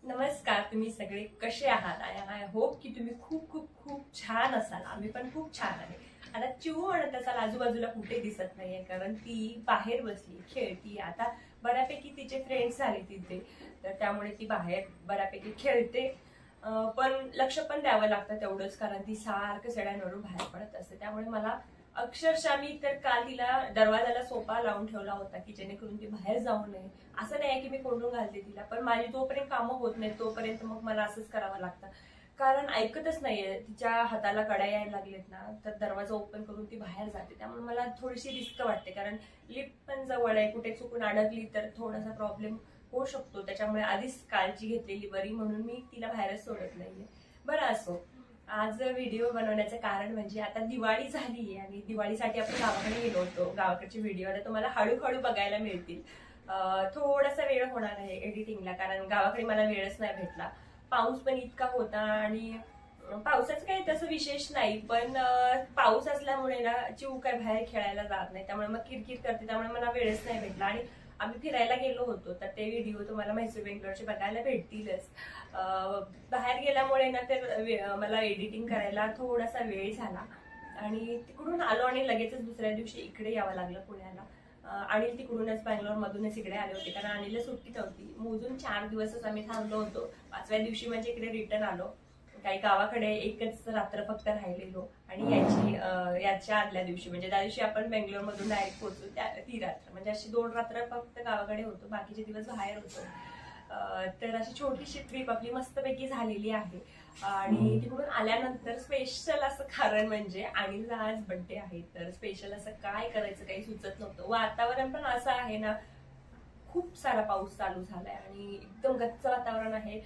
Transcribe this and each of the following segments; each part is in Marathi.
नमस्कार, तुम्ही सगळे कसे आहात? आय होप की तुम्ही खूप खूप खूप छान असाल. आम्ही पण खूप छान आहे. आता चिऊ म्हणत असाल आजूबाजूला कुठे दिसत नाहीये, कारण ती बाहेर बसली खेळती. आता बऱ्यापैकी तिचे फ्रेंड्स झाले तिथे, तर त्यामुळे ती बाहेर बऱ्यापैकी खेळते. पण लक्ष पण द्यावं लागतं तेवढंच, कारण ती सारखं सड्यांवरून बाहेर पडत असते. त्यामुळे मला अक्षरशः मी तर काल तिला दरवाजाला सोपा लावून ठेवला होता की जेणेकरून ती बाहेर जाऊ नये. असं नाही की मी कोंडून घालते तिला, पण माझी जोपर्यंत कामं होत नाही तोपर्यंत मग मला असंच करावं लागतं. कारण ऐकतच नाहीये, तिच्या हाताला कड्या यायला लागलेत ना, तर दरवाजा ओपन करून ती बाहेर जाते. त्यामुळे मला थोडीशी रिस्क वाटते, कारण लिफ्ट पण जवळ आहे, कुठे चुकून अडकली तर थोडासा प्रॉब्लेम होऊ शकतो. त्याच्यामुळे आधीच काळजी घेतलेली बरी, म्हणून मी तिला बाहेरच सोडत नाहीये. बरं असो, आज व्हिडिओ बनवण्याचं कारण म्हणजे आता दिवाळी झाली आणि दिवाळीसाठी आपण गावाकडे गेलो होतो. गावाकडचे व्हिडिओ आता तुम्हाला हळूहळू बघायला मिळतील. थोडासा वेळ होणार आहे एडिटिंगला, कारण गावाकडे मला वेळच नाही भेटला. पाऊस पण इतका होता आणि पावसाचं काही तसं विशेष नाही, पण पाऊस असल्यामुळे ना चिऊ काय बाहेर खेळायला जात नाही, त्यामुळे मग किरकिर करते, त्यामुळे मला वेळच नाही भेटला. आणि आम्ही फिरायला गेलो होतो, तर ते व्हिडिओ तुम्हाला म्हैसूर बेंगलोरचे बघायला भेटतीलच. बाहेर गेल्यामुळे ना तर मला एडिटिंग करायला थोडासा वेळ झाला आणि तिकडून आलो आणि लगेचच दुसऱ्या दिवशी इकडे यावं लागलं पुण्याला. अनिल तिकडूनच बँगलोर मधूनच इकडे आले होते, कारण अनिलला सुट्टी नव्हती. मोजून 4 दिवसच आम्ही थांबलो होतो. 5व्या दिवशी म्हणजे इकडे रिटर्न आलो. काही गावाकडे एकच रात्र फक्त राहिलेलो आणि याच्या आदल्या दिवशी म्हणजे त्या दिवशी आपण बेंगलोर मधून डायरेक्ट पोहोचलो, ती रात्र म्हणजे अशी 2 रात्र फक्त गावाकडे होतो, बाकीचे दिवस बाहेर होतो. तर अशी छोटीशी ट्रिप आपली मस्तपैकी झालेली आहे. आणि तिकडून आल्यानंतर स्पेशल असं कारण म्हणजे अनिलचा आज बर्थडे आहे, तर स्पेशल असं काय करायचं काही सुचत नव्हतं. वातावरण पण असं आहे ना, खूप सारा पाऊस चालू झालाय आणि एकदम गच्च वातावरण आहे.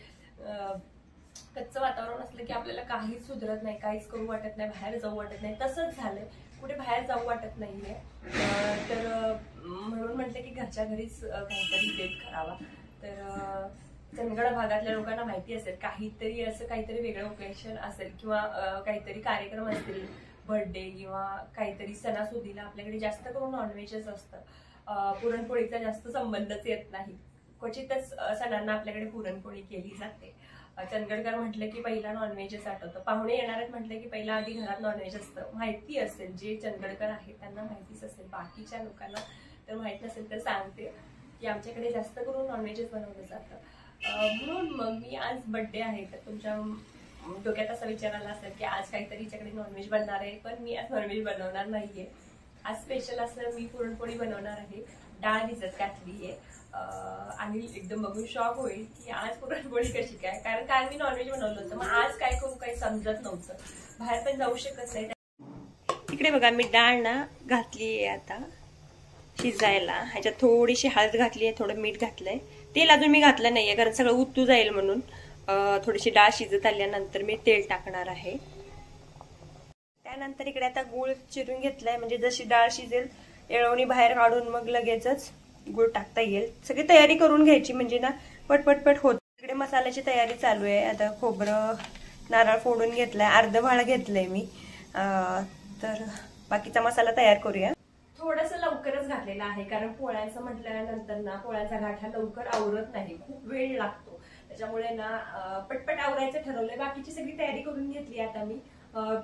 कच्चं वातावरण असलं की आपल्याला काहीच सुधरत नाही, काहीच करू वाटत नाही, बाहेर जाऊ वाटत नाही. तसंच झालंय, कुठे बाहेर जाऊ वाटत नाहीये. तर म्हणून म्हटलं की घरच्या घरीच काहीतरी बेत करावा. तर चंदगड भागातल्या लोकांना माहिती असेल, काहीतरी असं काहीतरी वेगळं ओकेशन असेल किंवा काहीतरी कार्यक्रम असतील, बर्थडे किंवा काहीतरी सणासुदीला आपल्याकडे जास्त करून नॉनव्हेजच असतं. पुरणपोळीचा जास्त संबंधच येत नाही. क्वचितच सणांना आपल्याकडे पुरणपोळी केली जाते. चंदगडकर म्हटलं की पहिला नॉनव्हेजच आठवतं. पाहुणे येणार आहेत म्हटलं की पहिला आधी घरात नॉनव्हेज असतं. माहिती असेल, जे चंदगडकर आहेत त्यांना माहितीच असेल, बाकीच्या लोकांना तर माहित नसेल तर सांगते की आमच्याकडे जास्त करून नॉनव्हेजच बनवलं जातं. म्हणून मग मी आज बर्थडे आहे, तर तुमच्या डोक्यात असा विचार आला असेल की आज काहीतरी हिच्याकडे नॉनव्हेज बनणार आहे, पण मी आज नॉनव्हेज बनवणार नाहीये. आज स्पेशल असं मी पुरणपोळी बनवणार आहे. डाळ भिजत घातली आहे आणि एकदम बघून शॉक होईल की आज पुरणपोळी कशी काय, कारण काल मी नॉनव्हेज बनवलं होतं. मग आज काय करू काही समजत नव्हतं, बाहेर पण जाऊ शकत नाही. तिकडे बघा मी डाळ ना घातली आहे आता शिजायला. ह्याच्यात थोडीशी हळद घातली आहे, थोडं मीठ घातलंय. तेल अजून मी घातलं नाहीये, कारण सगळं उतू जाईल म्हणून. थोडीशी डाळ शिजत आल्यानंतर मी तेल टाकणार आहे. त्यानंतर इकडे आता गूळ चिरून घेतलाय, म्हणजे जशी डाळ शिजेल येळवणी बाहेर काढून मग लगेचच गूळ टाकता येईल. सगळी तयारी करून घ्यायची म्हणजे ना पटपट होत. इकडे मसाल्याची तयारी चालू आहे. आता खोबरं नारळ फोडून घेतलाय, अर्ध भाळ घेतलंय मी. तर बाकीचा मसाला तयार करूया. थोडस लवकरच घातलेलं आहे, कारण पोळ्यांचं म्हटल्यानंतर ना पोळ्यांचा गाठा लवकर आवरत नाही, खूप वेळ लागतो. त्याच्यामुळे ना पटपट आवरायचं ठरवलंय. बाकीची सगळी तयारी करून घेतली आता मी.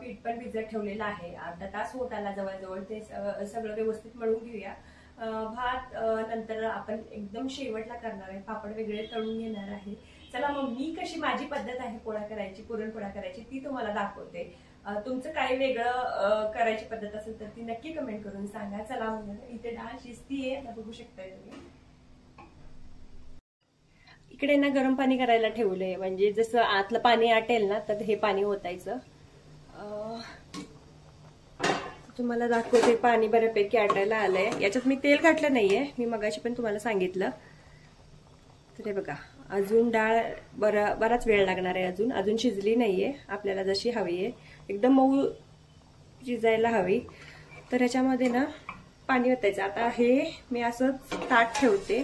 पीठ पण भिजत ठेवलेलं आहे, अर्धा तास होत आला जवळजवळ. ते सगळं व्यवस्थित मळून घेऊया. भात नंतर आपण एकदम शेवटला करणार आहे. पापड वेगळे तळून घेणार आहे. चला मग मी कशी माझी पद्धत आहे पोळ्या करायची, पुरणपोळ्या करायची, ती तुम्हाला दाखवते. तुमचं काही वेगळं करायची पद्धत असेल तर ती नक्की कमेंट करून सांगा. चला मग इथे डाळ शिजतीये, आता बघू शकताय तुम्ही. इकडे ना गरम पाणी करायला ठेवलंय, म्हणजे जसं आतलं पाणी आटेल ना तर हे पाणी ओतायचं. तुम्हाला दाखवते, पाणी बऱ्यापैकी आटायला आलंय. याच्यात मी तेल घातलं नाहीये, मी मगाशी पण तुम्हाला सांगितलं. तर हे बघा, अजून डाळ बराच वेळ लागणार आहे. अजून शिजली नाहीये आपल्याला जशी हवी आहे, एकदम मऊ शिजायला हवी. तर ह्याच्यामध्ये ना पाणी ओतायचं. आता हे मी असंच ताट ठेवते,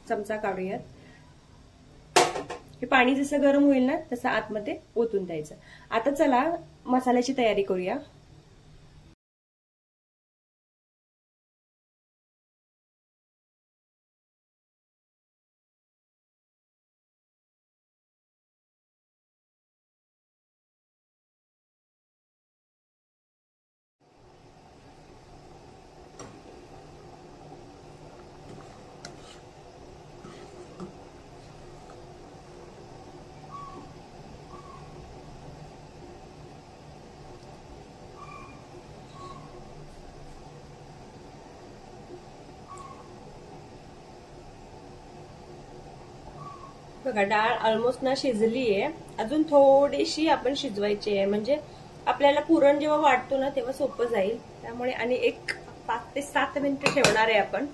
चमचा काढूयात. हे पाणी जसं गरम होईल ना तसं आतमध्ये ओतून द्यायचं. आता चला मसाल्याची तयारी करूया. बघा डाळ ऑलमोस्ट ना शिजली आहे, अजून थोडीशी आपण शिजवायची आहे, म्हणजे आपल्याला पुरण जेव्हा वाटतो ना तेव्हा सोपं जाईल. त्यामुळे आणि एक 5 ते 7 मिनिटं ठेवणार आहे आपण.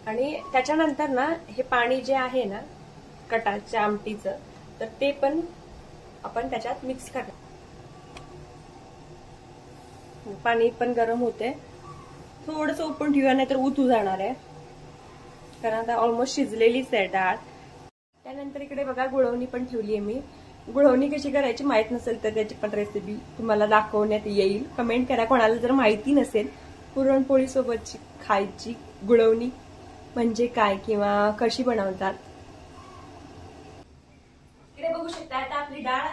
आणि त्याच्यानंतर ना हे पाणी जे आहे ना कटाच्या आमटीचं, तर ते पण आपण त्याच्यात मिक्स करणार. पाणी पण गरम होते, थोडस ओपन ठेवूया नाहीतर उतू जाणार आहे, कारण आता ऑलमोस्ट शिजलेलीच आहे डाळ. त्यानंतर इकडे बघा गुळवणी पण ठेवली आहे मी. गुळवणी कशी करायची माहित नसेल तर त्याची पण रेसिपी तुम्हाला दाखवण्यात येईल. कमेंट करा कोणाला जर माहिती नसेल पुरणपोळी सोबतची खायची गुळवणी म्हणजे काय किंवा कशी बनवतात. इकडे बघू शकता आता आपली डाळ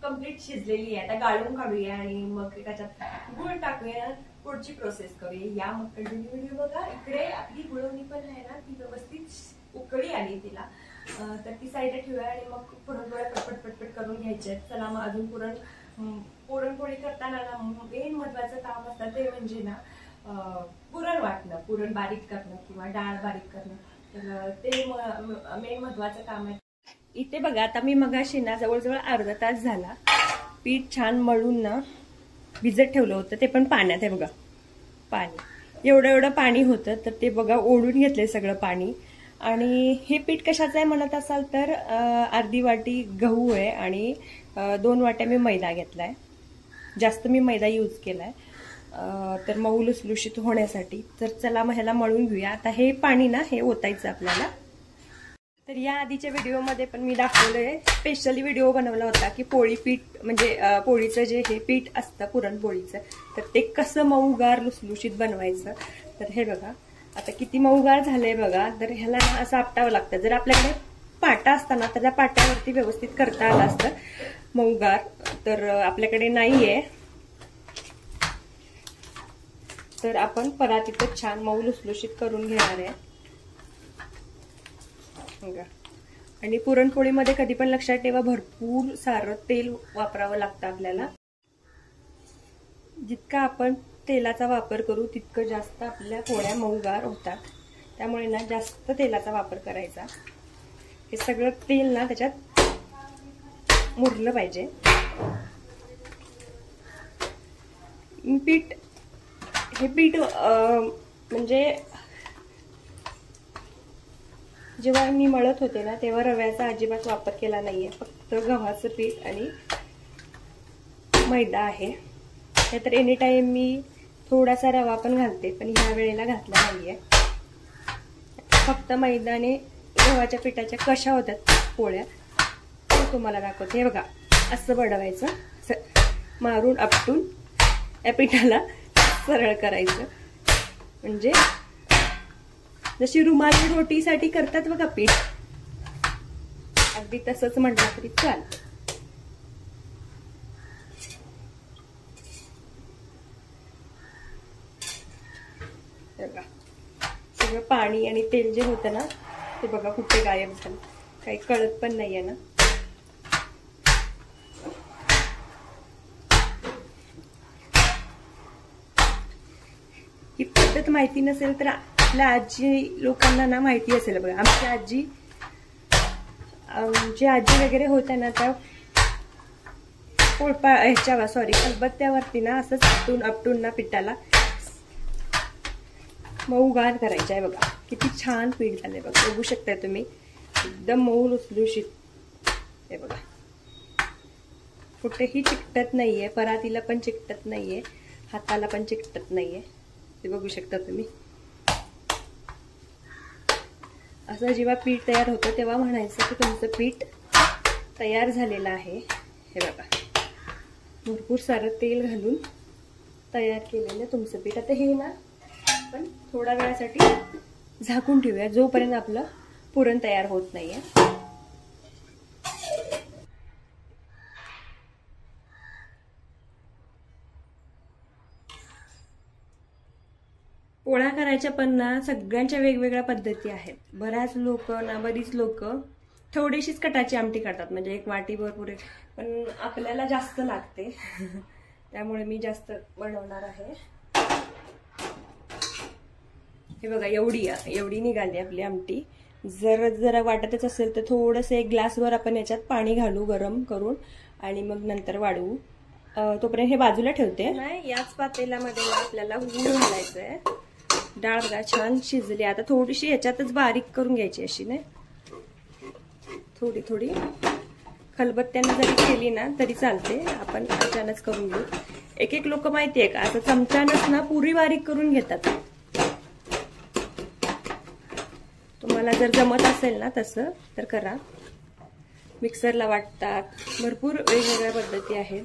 कम्प्लीट शिजलेली आहे. आता गाळून काढूया आणि मग त्याच्यात गुळ टाकूया, पुढची प्रोसेस करूया. या मग कंटिन्यू व्हिडिओ बघा. इकडे आपली गुळवणी पण आहे ना ती व्यवस्थित उकळी आली तिला, तर ती साईडला ठेवूया आणि मग पुरणपोळ्या पटपट पटपट करून घ्यायच्या. चला मग अजून पुरणपोळी करताना ना मेन महत्वाचं काम असतं ते म्हणजे ना पुरण वाटणं, पुरण बारीक करणं किंवा डाळ बारीक करणं, तर ते मेन महत्वाचं काम आहे. इथे बघा आता मी मगाशी ना जवळजवळ अर्धा तास झाला पीठ छान मळून ना भिजत ठेवलं होतं, ते पण पाण्यात आहे बघा. पाणी एवढं पाणी होतं, तर ते बघा ओढून घेतलंय सगळं पाणी. आणि हे पीठ कशाचं आहे म्हणत असाल तर अर्धी वाटी गहू आहे आणि 2 वाट्या मी मैदा घेतलाय. जास्त मी मैदा यूज केलाय तर मऊ लुसलुशीत होण्यासाठी. तर चला मग ह्याला मळून घेऊया. आता हे पाणी ना हे ओतायचं आपल्याला. तर या आधीच्या व्हिडिओमध्ये पण मी दाखवलंय, स्पेशली व्हिडिओ बनवला होता की पोळी पीठ म्हणजे पोळीचं जे हे पीठ असतं पुरणपोळीचं, तर ते कसं मऊगार लुसलुशीत बनवायचं. तर हे बघा आता किती मऊगार झालंय बघा. तर ह्याला ना असं आपटावं लागतं. जर आपल्याकडे पाटा असताना तर त्या पाट्यावरती व्यवस्थित करता आलं असतं मऊगार, तर आपल्याकडे नाहीये. तर आपण परातीतच छान मऊ लुसलुशीत करून घेणार आहे. आणि पुरणपोळीमध्ये कधी पण लक्षात ठेवा भरपूर सारं तेल वापरावं लागतं आपल्याला. जितका आपण तेलाचा वापर करू तितकं जास्त आपल्या पोळ्या मऊगार होतात. त्यामुळे ना जास्त तेलाचा वापर करायचा. हे सगळं तेल ना त्याच्यात मुरलं पाहिजे. हे पीठ म्हणजे जेव्हा मी मळत होते ना तेव्हा रव्याचा अजिबात वापर केला नाहीये, फक्त गव्हाचं पीठ आणि मैदा आहे. नाहीतर एनी टाइम मी थोडासा रवा पण घालते, पण ह्या वेळेला घातला नाहीये. फक्त मैदा आणि गव्हाच्या पिठाच्या कशा होतात पोळ्या ते तुम्हाला दाखवते. हे बघा असं बडवायचं, मारून आपटून या पिठाला सरळ करायचं, म्हणजे जशी रुमाली रोटीसाठी करतात बघा पीठ, अगदी तसंच म्हटलं तरी चालतं. बघा सगळं पाणी आणि तेल जे होतं ना ते बघा कुठे गायब झालं, काही कळत पण नाहीये ना. ही पद्धत माहिती नसेल तर आपल्या आजी लोकांना ना माहिती असेल बघा. आमची आजी वगैरे होत्या ना त्या खलबत्त्यावरती ना असंच आपटून ना पिठाला मऊगार करायचं आहे. बघा किती छान पीठ झालंय बघा, बघू शकताय तुम्ही, एकदम मऊ लुसलुशीत. हे बघा कुठेही चिकटत नाहीये, परातीला पण चिकटत नाहीये, हाताला पण चिकटत नाहीये. ते बघू शकता तुम्ही. असं जेव्हा पीठ तयार होतं तेव्हा म्हणायचं की तुमचं पीठ तयार झालेलं आहे. हे बघा भरपूर सारं तेल घालून तयार केलेलं तुमचं पीठ. आता हे ना आपण थोड्या वेळासाठी झाकून ठेवूया जोपर्यंत आपलं पुरण तयार होत नाहीये. पोळ्या करायच्या पण ना सगळ्यांच्या वेगवेगळ्या पद्धती आहेत. बरीच लोक थोडीशीच कटाची आमटी करतात, म्हणजे 1 वाटी भरपूर, पण आपल्याला जास्त लागते त्यामुळे मी जास्त बनवणार आहे. हे बघा एवढी निघाली आपली आमटी. जर जरा वाटतच असेल तर थोडंसं एक ग्लासभर आपण याच्यात पाणी घालू गरम करून आणि मग नंतर वाढवू. तोपर्यंत हे बाजूला ठेवते. नाही, याच पातेल्यामध्ये आपल्याला गूळ घालायचं आहे. डाळ बघा छान शिजली. आता थोडीशी याच्यातच बारीक करून घ्यायची अशी, नाही थोडी थोडी खलबत्त्याने जरी केली ना तरी चालते. आपण अचानक करून घेऊ. एक एक लोक माहितीये का असं चमच्यानच ना पुरी बारीक करून घेतात. तुम्हाला जर जमत असेल ना तसं तर करा. मिक्सरला वाटतात, भरपूर वेगवेगळ्या पद्धती आहेत.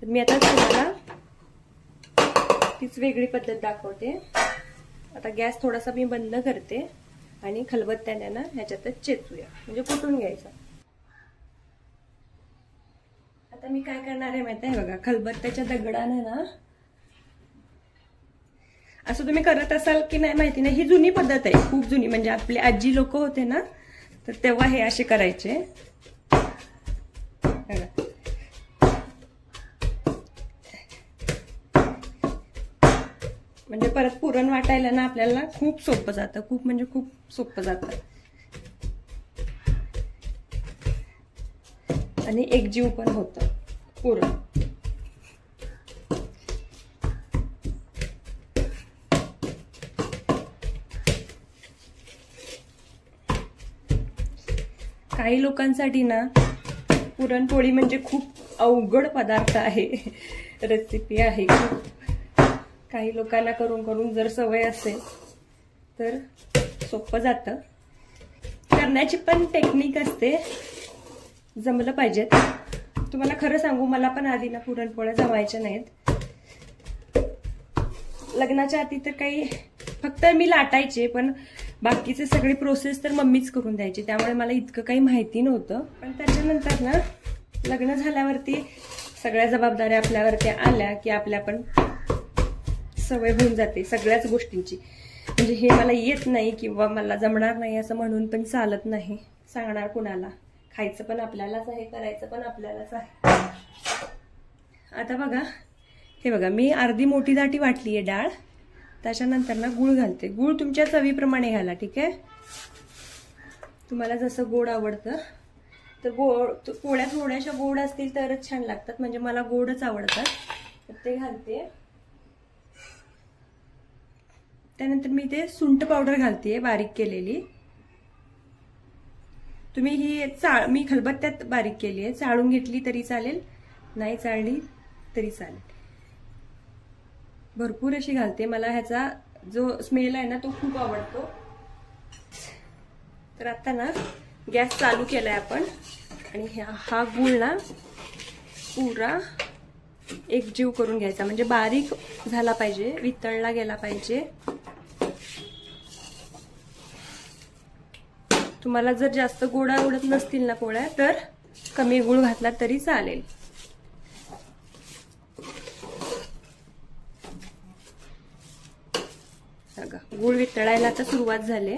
तर मी आता तुम्हाला तीच वेगळी पद्धत दाखवते. आता गॅस थोडासा मी बंद करते आणि खलबत्त्याने ना ह्याच्यातच चेचूया, म्हणजे कुटून घ्यायचा. आता मी काय करणार आहे माहिती आहे बघा, खलबत्त्याच्या दगडाने ना, असं तुम्ही करत असाल की नाही माहिती नाही, ही जुनी पद्धत आहे, खूप जुनी. म्हणजे आपले आजी लोक होते ना तर तेव्हा हे असे करायचे. म्हणजे परत पुरण वाटायला ना आपल्याला खूप सोपं जातं, खूप म्हणजे खूप सोपं जातं. आणि एकजीव पण होतं पुरण. काही लोकांसाठी ना पुरणपोळी म्हणजे खूप अवघड पदार्थ आहे, रेसिपी आहे खूप. काही लोकांना करून करून जर सवय असेल तर सोपं जातं. करण्याची पण टेक्निक असते, जमलं पाहिजे. तुम्हाला खरं सांगू, मला पण आधी ना पुरणपोळ्या जमायच्या नाहीत. लग्नाच्या आधी तर काही फक्त मी लाटायचे, पण बाकीचे सगळी प्रोसेस तर मम्मीच करून द्यायची, त्यामुळे मला इतकं काही माहिती नव्हतं. पण त्याच्यानंतर ना लग्न झाल्यावरती सगळ्या जबाबदाऱ्या आपल्यावरती आल्या की आपल्या पण सवय होऊन जाते सगळ्याच गोष्टींची. म्हणजे हे मला येत नाही किंवा मला जमणार नाही असं म्हणून पण चालत नाही. सांगणार कुणाला? खायचं पण आपल्यालाच आहे, करायचं पण आपल्यालाच आहे. आता बघा, हे बघा मी अर्धी मोठी दाटी वाटली आहे डाळ. त्याच्यानंतर ना गूळ घालते. गूळ तुमच्या चवीप्रमाणे घाला, ठीक आहे. तुम्हाला जसं गोड आवडतं तर गोड, पोळ्या थोड्याशा गोड असतील तरच छान लागतात. म्हणजे मला गोडच आवडतात, तर ते घालते. त्यानंतर मी ते सुंठ पावडर घालते बारीक केलेली. तुम्ही ही मी खलबत्त्यात बारीक केली आहे, चाळून घेतली तरी चालेल, नाही चाळली तरी चालेल. भरपूर अशी घालते. मला ह्याचा जो स्मेल आहे ना तो खूप आवडतो. तर आता ना गॅस चालू केलाय आपण आणि हा गूळ ना पुरा एकजीव करून घ्यायचा. म्हणजे बारीक झाला पाहिजे, वितळला गेला पाहिजे. तुम्हाला जर जास्त गोड आवडत नसतील ना पोळ्या तर कमी गूळ घातला तरी चालेल. बघा गूळ वितळायला आता सुरुवात झाली.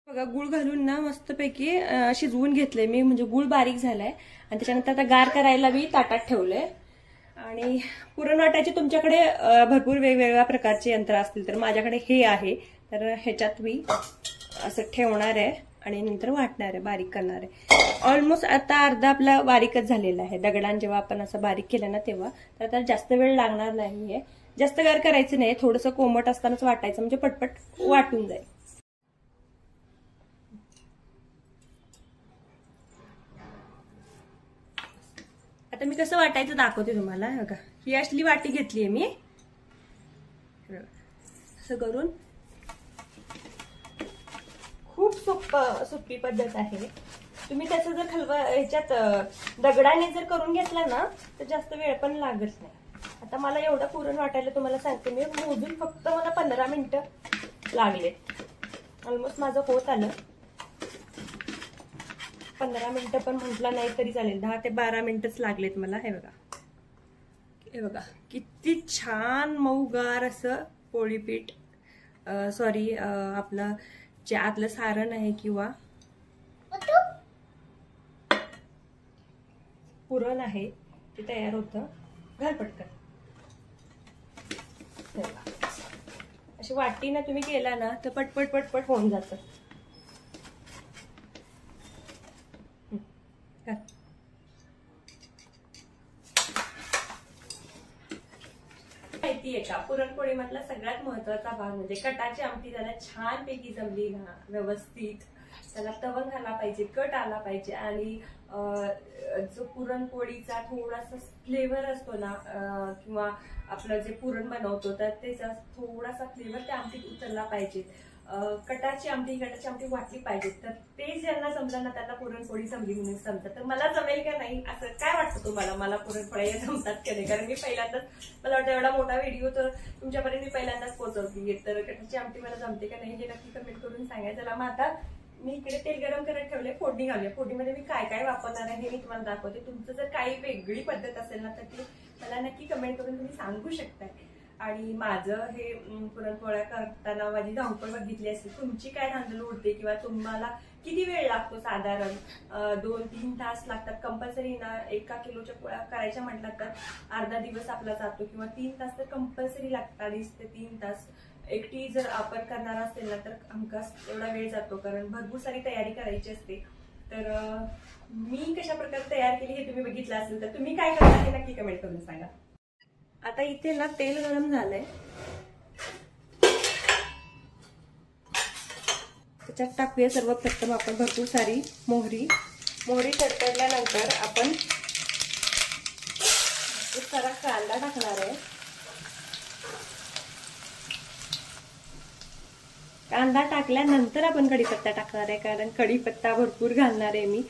बघा गूळ घालून ना मस्तपैकी शिजवून घेतले मी. म्हणजे गूळ बारीक झालाय आणि त्याच्यानंतर आता गार करायला मी ताटात ठेवलंय. आणि पुरण वाटायचे तुमच्याकडे भरपूर वेगवेगळ्या प्रकारचे यंत्र असतील, तर माझ्याकडे हे आहे. तर ह्याच्यात मी असं ठेवणार आहे आणि नंतर वाटणार आहे, बारीक करणार आहे. ऑलमोस्ट आता अर्धा आपला बारीकच झालेला आहे. दगडान जेव्हा आपण असं बारीक केलं ना तेव्हा, तर आता जास्त वेळ लागणार नाहीये. जास्त गार करायचं नाही, थोडंसं कोमट असतानाच वाटायचं, म्हणजे पटपट वाटून जाईल. आता मी कसं वाटायचं दाखवते तुम्हाला. बघा ही असली वाटी घेतलीये मी. असं करून खूप सोपी पद्धत आहे. तुम्ही त्याचं जर ह्याच्यात दगडाने जर करून घेतला ना तर जास्त वेळ पण लागत नाही. आता मला एवढं पुरण वाटायला तुम्हाला सांगते मी, मोजून फक्त मला 15 मिनिटं लागले. ऑलमोस्ट माझं होत आलं. 15 मिनिटं पण म्हटलं नाही तरी चालेल, 10 ते 12 मिनिटच लागलेत मला. हे बघा, हे बघा किती छान मऊगार असं पोळीपीठ, सॉरी आपलं जे आतलं सारण आहे किंवा पुरण आहे ते तयार होतं. घाल पटकन. अशी वाटीनं तुम्ही केला ना तर पटपट पटपट होऊन जातं. माहितीये का, पुरणपोळी मधला सगळ्यात महत्वाचा भाग म्हणजे कटाची आमटी त्याला छानपैकी जमली ना व्यवस्थित, त्याला तवंग आला पाहिजे, कट आला पाहिजे आणि जो पुरणपोळीचा थोडासा फ्लेवर असतो ना किंवा आपलं जे पुरण बनवतो तर त्याचा थोडासा फ्लेवर त्या आमटीत उतरला पाहिजे. कटाची आमटी वाटली पाहिजे. तर ते ज्यांना जमलं ना त्यांना पुरणपोळी जमली म्हणून समजतं. तर मला जमेल का नाही असं काय वाटतं तुम्हाला, मला पुरणपोळ्या जमतात का नाही? कारण मी पहिल्यांदाच, मला वाटतं एवढा मोठा व्हिडिओ तर तुमच्यापर्यंत मी पहिल्यांदाच पोहोचवली. तर कटाची आमटी मला जमते का नाही हे नक्की कमेंट करून सांगा. चला मग आता मी इकडे तेल गरम करत ठेवले, फोडणी घालूया. फोडणीमध्ये मी काय काय वापरणार आहे हे मी तुम्हाला दाखवते. तुमचं जर काही वेगळी पद्धत असेल ना तर ती मला नक्की कमेंट करून तुम्ही सांगू शकताय. आणि माझं हे पुरणपोळ्या करताना माझी धावपळ बघितली असेल, तुमची काय धांदल उडते किंवा तुम्हाला किती वेळ लागतो, साधारण 2-3 तास लागतात कंपल्सरी ना. 1 किलोच्या पोळ्या करायच्या म्हटलं तर अर्धा दिवस आपला जातो किंवा 3 तास तर कंपल्सरी लागतात. 2.5 ते 3 तास. एकटी जर आपण करणार असेल ना तर हमखास एवढा वेळ जातो, कारण भरपूर सारी तयारी करायची असते. तर मी कशा प्रकारे तयार केली हे तुम्ही बघितलं असेल तर तुम्ही काय करता हे नक्की कमेंट करून सांगा. आता इथे ना तेल गरम झालंय, त्याच्यात टाकूया सर्वप्रथम आपण भरपूर सारी मोहरी. मोहरी तडतडल्यानंतर आपण एक सारा कांदा टाकणार आहे. कांदा टाकल्यानंतर आपण कढीपत्ता टाकणार आहे, कारण कढीपत्ता भरपूर घालणार आहे मी.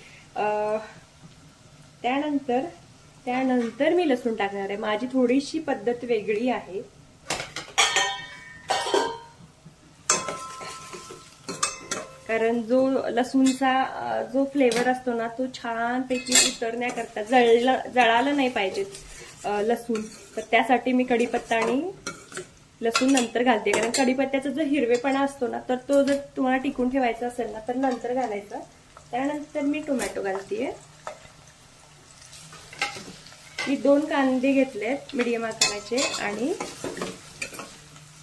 त्यानंतर मी लसूण टाकणार आहे. माझी थोडीशी पद्धत वेगळी आहे. कारण जो लसूणचा जो फ्लेवर असतो ना तो छानपैकी उतरण्याकरता, जळालं नाही पाहिजे लसूण, तर त्यासाठी मी कढीपत्ता आणि लसूण नंतर घालते. कारण कढीपत्त्याचा जो हिरवेपणा असतो ना तर तो जर तुम्हाला टिकून ठेवायचा असेल ना तर नंतर घालायचा. त्यानंतर मी टोमॅटो घालतेय. मी 2 कांदे घेतलेत मीडियम आकाराचे आणि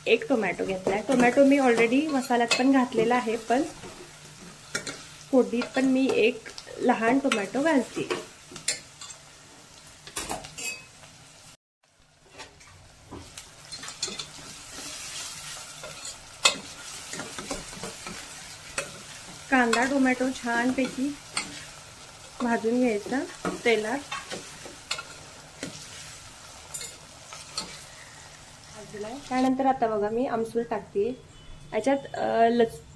1 टोमॅटो घेतलाय. टोमॅटो मी ऑलरेडी मसाल्यात पण घातलेला आहे, पण फोडणीत पण मी 1 लहान टोमॅटो घालते. कांदा टोमॅटो छानपैकी भाजून घ्यायचा तेलात. त्यानंतर आता बघा मी आमसूल टाकते. याच्यात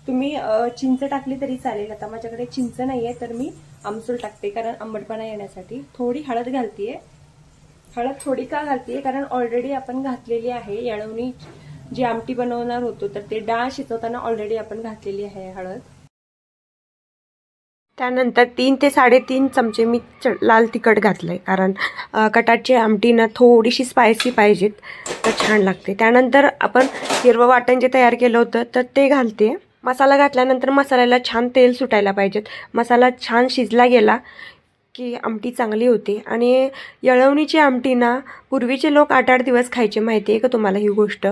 तुम्ही चिंच टाकली तरी चालेल. आता माझ्याकडे चिंच नाहीये तर मी आमसूल टाकते, कारण आंबटपणा येण्यासाठी. थोडी हळद घालतेय. हळद थोडी का घालतेय, कारण ऑलरेडी आपण घातलेली आहे. येळवणी जी आमटी बनवणार होतो तर ते डाळ शिजवताना ऑलरेडी आपण घातलेली आहे हळद. त्यानंतर 3 ते 3.5 चमचे मी लाल तिखट घातलंय, कारण कटाची आमटी ना थोडीशी स्पायसी पाहिजेत तर छान लागते. त्यानंतर आपण हिरवं वाटण जे तयार केलं होतं तर ते घालते. मसाला घातल्यानंतर मसाल्याला छान तेल सुटायला पाहिजेत. मसाला छान शिजला गेला की आमटी चांगली होते. आणि येळवणीची आमटी ना पूर्वीचे लोक 8-8 दिवस खायचे, माहिती आहे का तुम्हाला ही गोष्ट?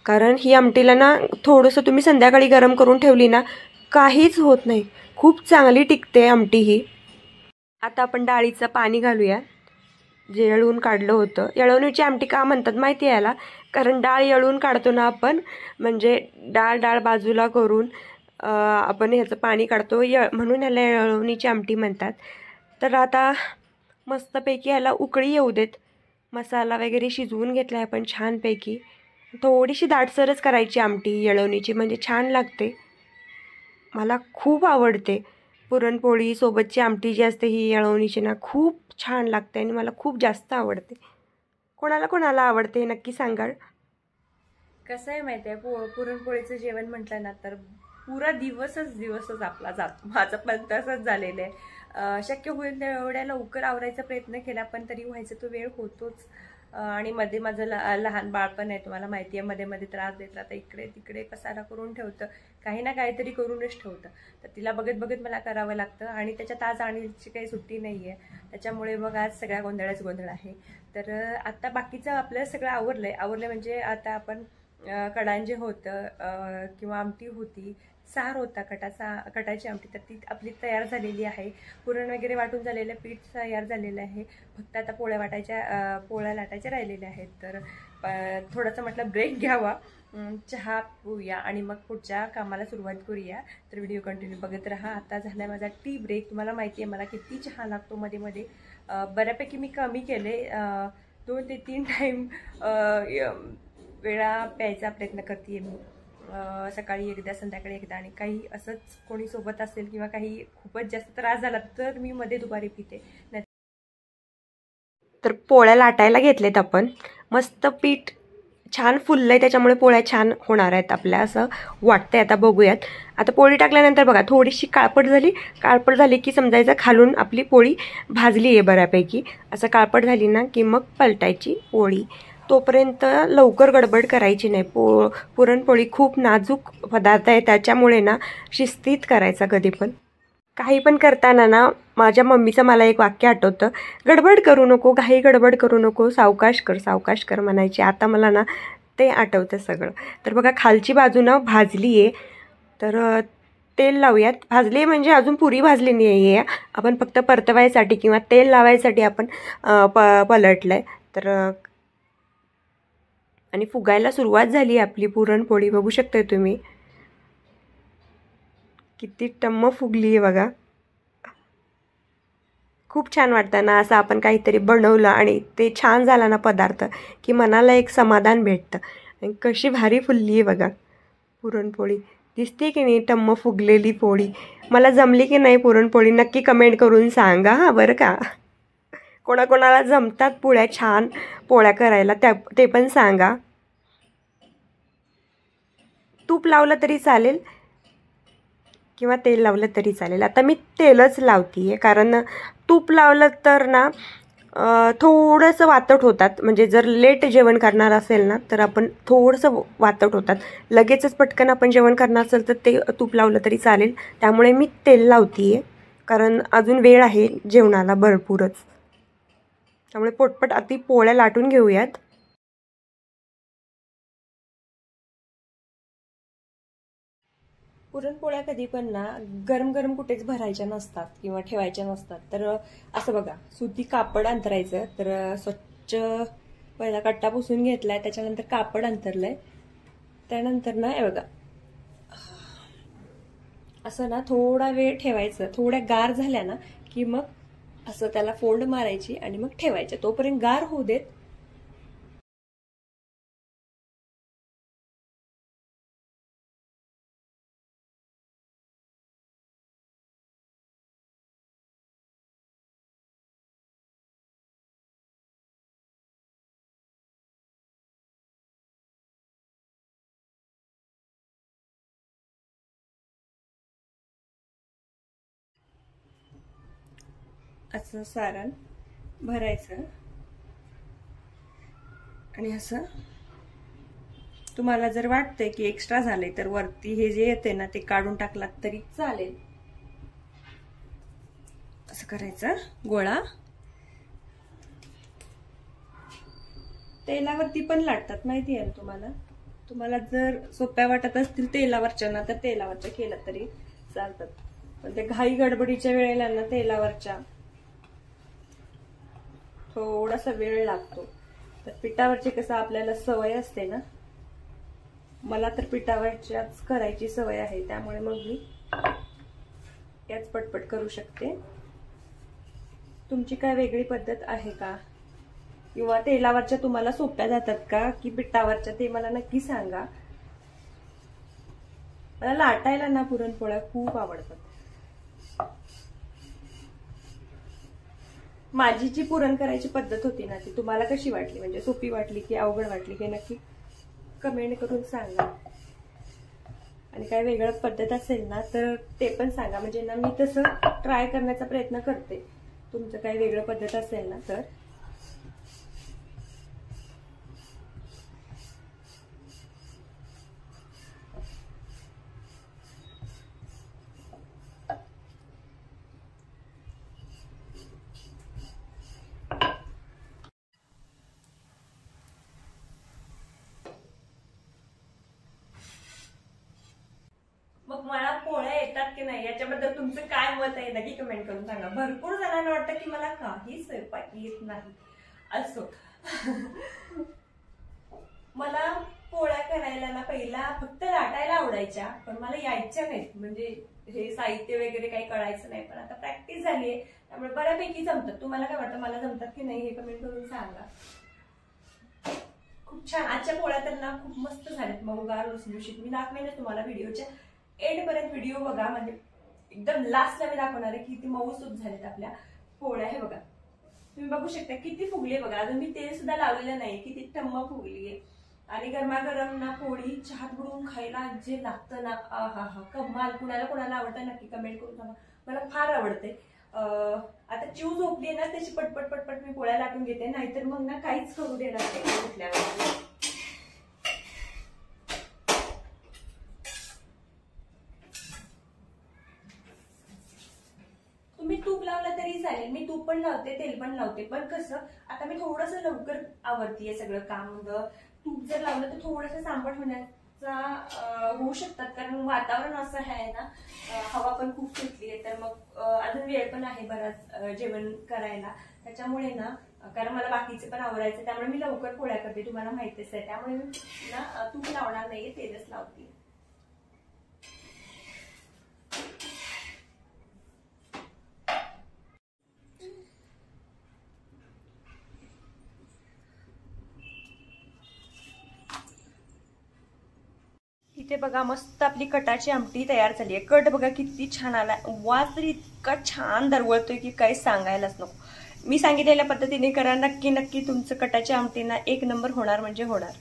कारण ही आमटीला ना थोडंसं तुम्ही संध्याकाळी गरम करून ठेवली ना काहीच होत नाही, खूप चांगली टिकते आमटी ही. आता आपण डाळीचं पाणी घालूया जे येळवून काढलं होतं. येळवणीची आमटी का म्हणतात माहिती आहे याला? कारण डाळ येळवून काढतो ना आपण, म्हणजे डाळ बाजूला करून आपण ह्याचं पाणी काढतो, म्हणून ह्याला येळवणीची आमटी म्हणतात. तर आता मस्तपैकी ह्याला उकळी येऊ देत. मसाला वगैरे शिजवून घेतला आहे आपण छानपैकी. थोडीशी दाटसरच करायची आमटी येळवणीची, म्हणजे छान लागते. मला खूप आवडते. पुरणपोळी सोबतची आमटी जी असते ही येळवणीची ना खूप छान लागते आणि मला खूप जास्त आवडते. कोणाला आवडते नक्की सांगाल. कसं आहे माहिती आहे, पुरणपोळीचं जेवण म्हटलं ना तर पुरा दिवसच आपला जातो. माझं पण तसंच झालेलं आहे. शक्य होईल तेवढ्या लवकर आवरायचा प्रयत्न केला, पण तरी व्हायचं तो वेळ होतोच. आणि मध्ये माझं लहान बाळ पण आहे, तुम्हाला माहिती आहे, मध्ये मध्ये त्रास देत राहतं, इकडे तिकडे पसारा करून ठेवतं, काही ना काहीतरी करूनच ठेवतं. तर तिला बघत बघत मला करावं लागतं आणि त्याच्यात आज आणीची काही सुट्टी नाही आहे, त्याच्यामुळे मग आज सगळा गोंधळच गोंधळ आहे. तर आता बाकीचं आपलं सगळं आवरलं म्हणजे आता आपण कडांजे होतं किंवा आमटी होती, सार होता, कटाची आमटी, तर ती आपली तयार झालेली आहे. पुरण वगैरे वाटून झालेलं, पीठ तयार झालेलं आहे. फक्त आता पोळ्या लाटायच्या राहिलेल्या आहेत. तर थोडासा म्हटलं ब्रेक घ्यावा, चहा पिऊया आणि मग पुढच्या कामाला सुरुवात करूया. तर व्हिडिओ कंटिन्यू बघत राहा. आता झाला माझा टी ब्रेक. तुम्हाला माहिती आहे मला किती चहा लागतो मध्ये मध्ये. बऱ्यापैकी मी कमी केले, 2 ते 3 टाईम वेळा प्यायचा प्रयत्न करते मी. सकाळी एकदा, संध्याकाळी एकदा, आणि काही असंच कोणी सोबत असेल किंवा काही खूपच जास्त त्रास झाला तर मी मध्ये दुपारी पिते. तर पोळ्या लाटायला घेतलेत आपण. मस्त पीठ छान फुललंय, त्याच्यामुळे पोळ्या छान होणार आहेत आपल्या असं वाटतंय. आता बघूयात. आता पोळी टाकल्यानंतर बघा थोडीशी काळपट झाली की समजायचं खालून आपली पोळी भाजली आहे बऱ्यापैकी. असं काळपट झाली ना की मग पलटायची पोळी. तोपर्यंत लवकर गडबड करायची नाही. पुरणपोळी खूप नाजूक पदार्थ आहे, त्याच्यामुळे ना शिस्तीत करायचा कधी पण. काही पण करताना ना माझ्या मम्मीचं मला एक वाक्य आठवतं, गडबड करू नको, गडबड करू नको, सावकाश कर म्हणायची. आता मला ना ते आठवतं सगळं. तर बघा खालची बाजू ना भाजली आहे, तर तेल लावूयात. भाजली म्हणजे अजून पुरी भाजली नाही आहे, आपण फक्त परतवायसाठी किंवा तेल लावायसाठी आपण पलटलं आहे. तर आणि फुगायला सुरुवात झाली आपली पुरणपोळी. बघू शकताय तुम्ही किती टम्म फुगली आहे बघा. खूप छान वाटतं ना असं आपण काहीतरी बनवलं आणि ते छान झाला ना पदार्थ की मनाला एक समाधान भेटतं. आणि कशी भारी फुलली आहे बघा पुरणपोळी. दिसते की नाही टम्म फुगलेली पोळी. मला जमली की नाही पुरणपोळी नक्की कमेंट करून सांगा हां बरं का. कोणाकोणाला जमतात छान पोळ्या करायला ते पण सांगा. तूप लावलं तरी चालेल किंवा तेल लावलं तरी चालेल. आता मी तेलच लावते आहे, कारण तूप लावलं तर ना थोडंसं वातट होतात. म्हणजे जर लेट जेवण करणार असेल ना तर आपण थोडंसं वातट होतात. लगेचच पटकन आपण जेवण करणार असेल तर ते तूप लावलं तरी चालेल. त्यामुळे मी तेल लावते आहे, कारण अजून वेळ आहे जेवणाला भरपूरच. त्यामुळे पटपट आधी पोळ्या लाटून घेऊयात. पुरणपोळ्या कधी पण ना गरम गरम कुठेच भरायच्या नसतात किंवा ठेवायच्या नसतात. तर असं बघा, सुती कापड अंतरायचं. तर स्वच्छ पहिला कट्टा पुसून घेतलाय, त्याच्यानंतर कापड अंतरलंय. त्यानंतर ना हे बघा असं ना थोडा वेळ ठेवायचं. थोड्या गार झाल्या ना की मग असं त्याला फोल्ड मारायची आणि मग ठेवायचं. तोपर्यंत गार होऊ देत. असं सारण भरायचं आणि असं तुम्हाला जर वाटतंय की एक्स्ट्रा झालंय तर वरती हे जे येते ना ते काढून टाकलात तरी चालेल. असं करायचं गोळा. तेलावरती पण लाटतात माहिती आहे तुम्हाला. तुम्हाला जर सोप्या वाटत असतील तेलावरच्या ना तर तेलावरच्या केलं तरी चालतात. पण ते घाई गडबडीच्या वेळेला ना तेलावरच्या थोडासा वेळ लागतो. तर पिठावरची कसं आपल्याला सवय असते ना, मला तर पिठावरच्याच करायची सवय आहे, त्यामुळे मग मी याच पटपट करू शकते. तुमची काय वेगळी पद्धत आहे का, किंवा तेलावरच्या तुम्हाला सोप्या जातात का की पिठावरच्या, ते मला नक्की सांगा. मला लाटायला ना पुरणपोळ्या खूप आवडतात. माझी जी पुरण करायची पद्धत होती ना ती तुम्हाला कशी वाटली, म्हणजे सोपी वाटली की अवघड वाटली, हे नक्की कमेंट करून सांगा. आणि काय वेगळं पद्धत असेल ना तर ते पण सांगा, म्हणजे ना मी तसं ट्राय करण्याचा प्रयत्न करते. तुमचं काही वेगळं पद्धत असेल ना तर तुमचं काय मत आहे नक्की कमेंट करून सांगा. भरपूर जणांना वाटतं की मला काही स्वयंपाक येत नाही. असो मला पोळ्या करायला ना पहिला फक्त लाटायला आवडायच्या, पण मला यायच्या नाहीत. म्हणजे हे साहित्य वगैरे काही कळायचं नाही, पण आता प्रॅक्टिस झालीये त्यामुळे बऱ्यापैकी जमतात. तुम्हाला काय वाटतं, मला जमतात की नाही हे कमेंट करून सांगा. खूप छान आजच्या पोळ्या तर ना खूप मस्त झाल्यात, मऊगार लुसलुशीत. मी दाखवेन तुम्हाला व्हिडिओच्या एंड पर्यंत. व्हिडिओ बघा, म्हणजे एकदम लास्टला मी दाखवणार आहे किती मऊसूत झालेत आपल्या पोळ्या. हे बघा तुम्ही बघू शकता किती फुगली बघा. अजून मी तेल सुद्धा लावलेलं नाही, किती टम्म फुगलीये. आणि गरमागरम ना पोळी चहात बुडवून खायला जे लागतं ना, हा कमाल. कुणाला आवडतं नक्की कमेंट करून सांगा. मला फार आवडते. आता चिव झोपली ना, त्याची पटपट मी पोळ्या लाटून घेते, नाहीतर मग ना काहीच करू देणार नाही उठल्यावर. तुम्ही तूप लावलं तरी चालेल, मी तूप पण लावते, तेल पण लावते. पण कसं आता मी थोडस लवकर आवरतीये सगळं काम. तूप जर लावलं तर थोडंसं सांबट होण्याचा होऊ शकतात, कारण वातावरण असं आहे ना, हवा पण खूप सुटली आहे. तर मग अजून वेळ पण आहे बराच जेवण करायला. त्याच्यामुळे ना, कारण मला बाकीचे पण आवरायचं, त्यामुळे मी लवकर पोळ्या करते, तुम्हाला माहितीच आहे. त्यामुळे मी ना तूप लावणार नाहीये, तेलच लावते. इथे बघा मस्त आपली कटाची आमटी तयार झाली आहे. कट बघा किती छान आला, वास तरी इतका छान दरवळतोय की काही सांगायलाच नको. मी सांगितलेल्या पद्धतीने करा, नक्की तुमचं कटाची आमटी ना एक नंबर होणार म्हणजे होणार.